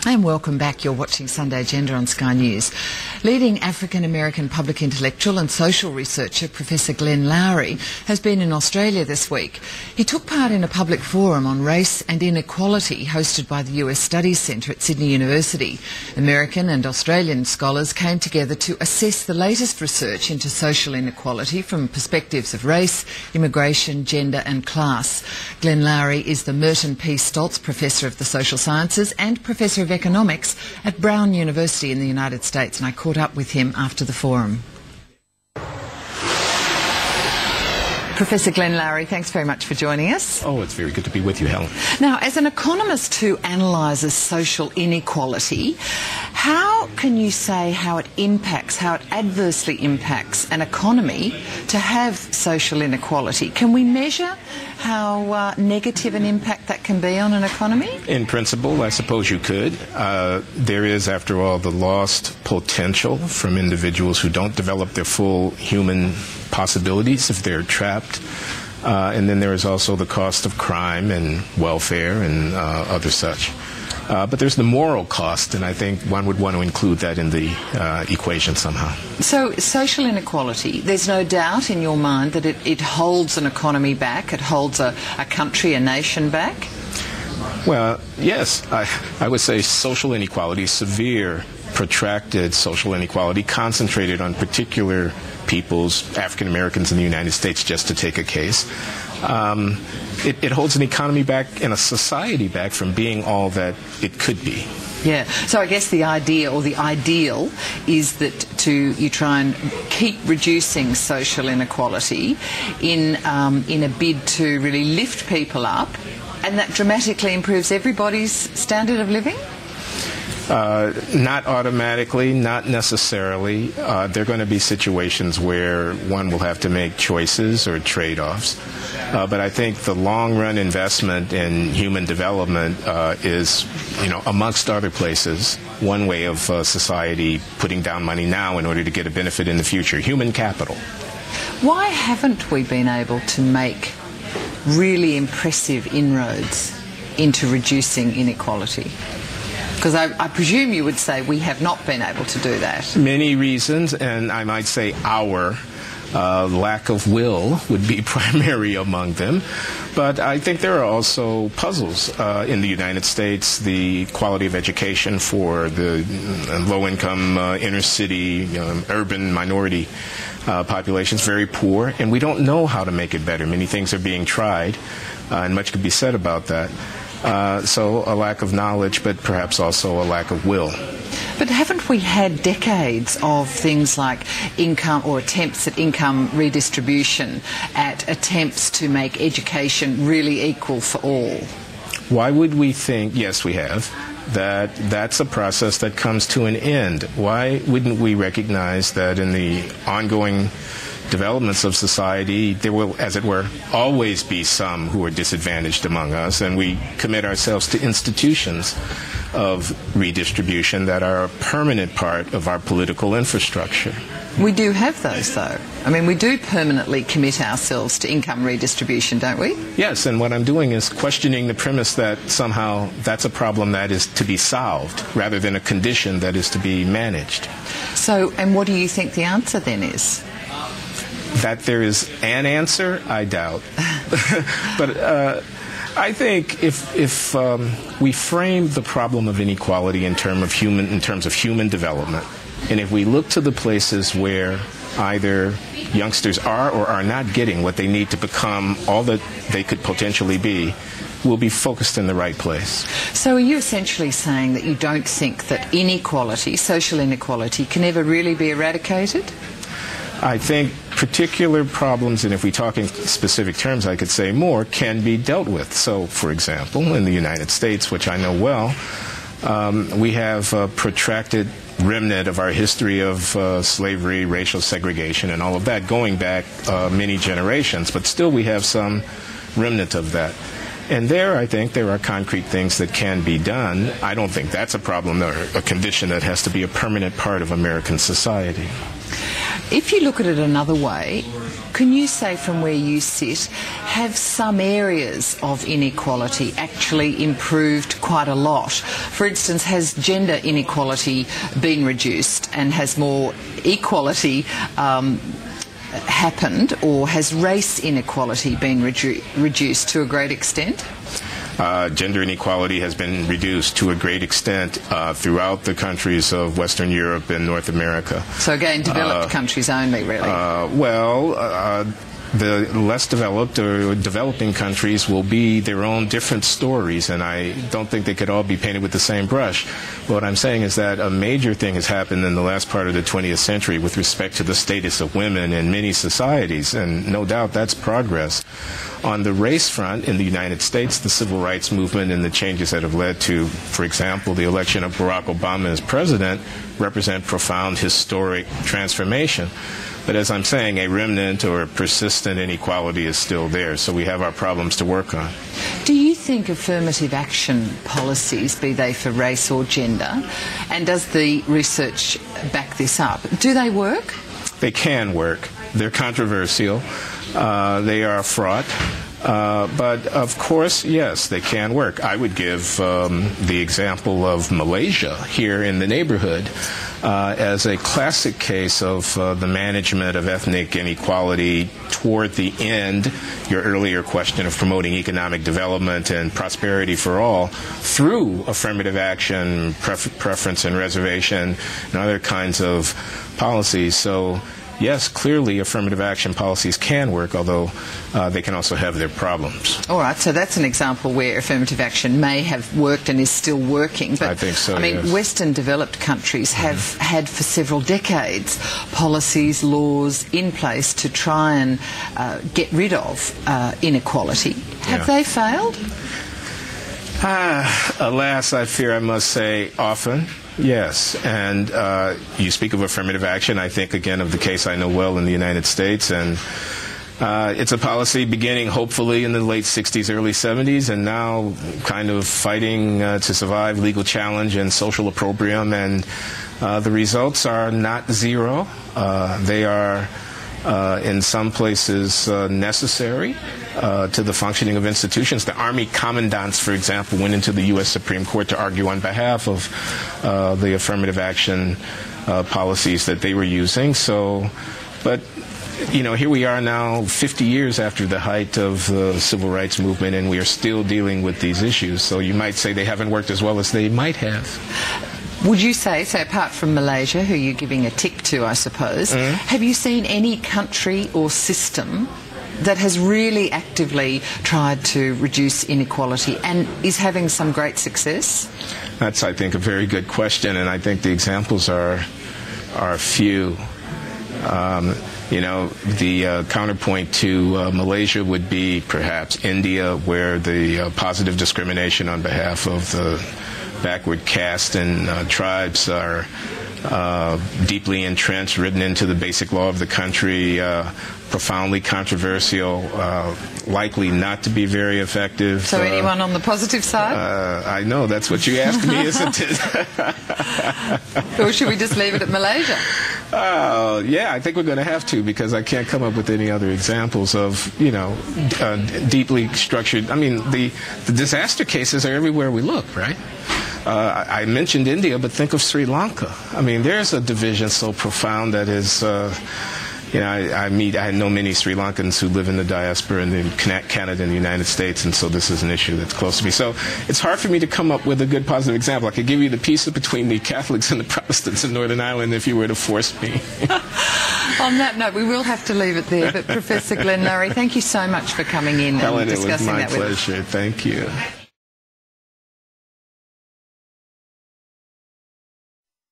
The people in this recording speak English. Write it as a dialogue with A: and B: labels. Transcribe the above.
A: And welcome back. You're watching Sunday Agenda on Sky News. Leading African-American public intellectual and social researcher Professor Glenn Loury has been in Australia this week. He took part in a public forum on race and inequality hosted by the US Studies Centre at Sydney University. American and Australian scholars came together to assess the latest research into social inequality from perspectives of race, immigration, gender and class. Glenn Loury is the Merton P. Stoltz Professor of the Social Sciences and Professor of Economics at Brown University in the United States, and I caught up with him after the forum. Professor Glenn Loury, thanks very much for joining us.
B: Oh, it's very good to be with you, Helen.
A: Now, as an economist who analyses social inequality, how can you say how it adversely impacts an economy to have social inequality? Can we measure how negative an impact that can be on an economy?
B: In principle, I suppose you could. There is, after all, the lost potential from individuals who don't develop their full human possibilities if they're trapped. And then there is also the cost of crime and welfare and other such. But there's the moral cost, and I think one would want to include that in the equation somehow.
A: So social inequality, there's no doubt in your mind that it holds an economy back, it holds a country, a nation back?
B: Well, yes. I would say social inequality, severe, protracted social inequality, concentrated on particular peoples, African Americans in the United States, just to take a case. It holds an economy back and a society back from being all that it could be.
A: Yeah, so I guess the idea or the ideal is that you try and keep reducing social inequality in a bid to really lift people up, and that dramatically improves everybody's standard of living?
B: Not automatically, not necessarily. There are going to be situations where one will have to make choices or trade-offs. But I think the long-run investment in human development is, amongst other places, one way of society putting down money now in order to get a benefit in the future. Human capital.
A: Why haven't we been able to make really impressive inroads into reducing inequality? Because I presume you would say we have not been able to do that.
B: Many reasons, and I might say our lack of will would be primary among them. But I think there are also puzzles in the United States. The quality of education for the low-income, inner-city, urban minority populations very poor, and we don't know how to make it better. Many things are being tried, and much could be said about that. So a lack of knowledge, but perhaps also a lack of will.
A: But haven't we had decades of things like income or attempts at income redistribution, at attempts to make education really equal for all?
B: Why would we think, yes, we have, that that's a process that comes to an end? Why wouldn't we recognize that in the ongoing developments of society, there will, as it were, always be some who are disadvantaged among us, and we commit ourselves to institutions of redistribution that are a permanent part of our political infrastructure.
A: We do have those, though. I mean, we do permanently commit ourselves to income redistribution, don't we?
B: Yes, and what I'm doing is questioning the premise that somehow that's a problem that is to be solved, rather than a condition that is to be managed.
A: So, and what do you think the answer then is?
B: That there is an answer, I doubt. But I think if we frame the problem of inequality in terms of human development, and if we look to the places where either youngsters are or are not getting what they need to become all that they could potentially be, we'll be focused in the right place.
A: So are you essentially saying that you don't think that inequality, social inequality, can ever really be eradicated?
B: I think particular problems, and if we talk in specific terms, I could say more, can be dealt with. So, for example, in the United States, which I know well, we have a protracted remnant of our history of slavery, racial segregation, and all of that going back many generations, but still we have some remnant of that. And there, I think, there are concrete things that can be done. I don't think that's a problem or a condition that has to be a permanent part of American society.
A: If you look at it another way, Can you say from where you sit, have some areas of inequality actually improved quite a lot? For instance, has gender inequality been reduced and has more equality happened, or has race inequality been reduced to a great extent?
B: Gender inequality has been reduced to a great extent throughout the countries of Western Europe and North America.
A: So again, developed countries only, really?
B: The less developed or developing countries will be their own different stories, and I don't think they could all be painted with the same brush. What I'm saying is that a major thing has happened in the last part of the 20th century with respect to the status of women in many societies, and no doubt that's progress. On the race front in the United States, the civil rights movement and the changes that have led to, for example, the election of Barack Obama as president represent profound historic transformation. But as I'm saying, a remnant or a persistent inequality is still there, so we have our problems to work on.
A: Do you think affirmative action policies, be they for race or gender, and does the research back this up, do they work?
B: They can work. They're controversial. They are fraught. But of course, yes, they can work. I would give the example of Malaysia here in the neighborhood as a classic case of the management of ethnic inequality toward the end, your earlier question of promoting economic development and prosperity for all through affirmative action, preference and reservation, and other kinds of policies. So yes, clearly affirmative action policies can work, although they can also have their problems.
A: All right, so that's an example where affirmative action may have worked and is still working. But
B: I think so,
A: I mean,
B: yes.
A: Western developed countries have had for several decades policies, laws in place to try and get rid of inequality. Have they failed?
B: Alas, I fear I must say often. Yes, and you speak of affirmative action. I think, again, of the case I know well in the United States, and it's a policy beginning, hopefully, in the late 60s, early 70s, and now kind of fighting to survive legal challenge and social opprobrium, and the results are not zero. They are, in some places, necessary to the functioning of institutions. The Army commandants, for example, went into the U.S. Supreme Court to argue on behalf of the affirmative action policies that they were using. So, but, you know, here we are now 50 years after the height of the civil rights movement, and we are still dealing with these issues. So you might say they haven't worked as well as they might have.
A: Would you say, so apart from Malaysia, who you're giving a tick to, I suppose, have you seen any country or system that has really actively tried to reduce inequality and is having some great success?
B: That's, I think, a very good question, and I think the examples are few. You know, the counterpoint to Malaysia would be perhaps India, where the positive discrimination on behalf of the backward caste and tribes are deeply entrenched, written into the basic law of the country, profoundly controversial, likely not to be very effective.
A: So anyone on the positive side?
B: I know, that's what you asked me, isn't it?
A: Or should we just leave it at Malaysia?
B: Yeah, I think we're going to have to, because I can't come up with any other examples of, you know, deeply structured. I mean, the disaster cases are everywhere we look, right? I mentioned India, but think of Sri Lanka. I mean, there's a division so profound that is, you know, I know many Sri Lankans who live in the diaspora in Canada and the United States, and so this is an issue that's close to me. So it's hard for me to come up with a good positive example. I could give you the piece between the Catholics and the Protestants in Northern Ireland if you were to force me.
A: On that note, we will have to leave it there. But Professor Glenn Loury, thank you so much for coming in
B: Helen,
A: and discussing
B: it was my
A: that with us.
B: pleasure. Thank you.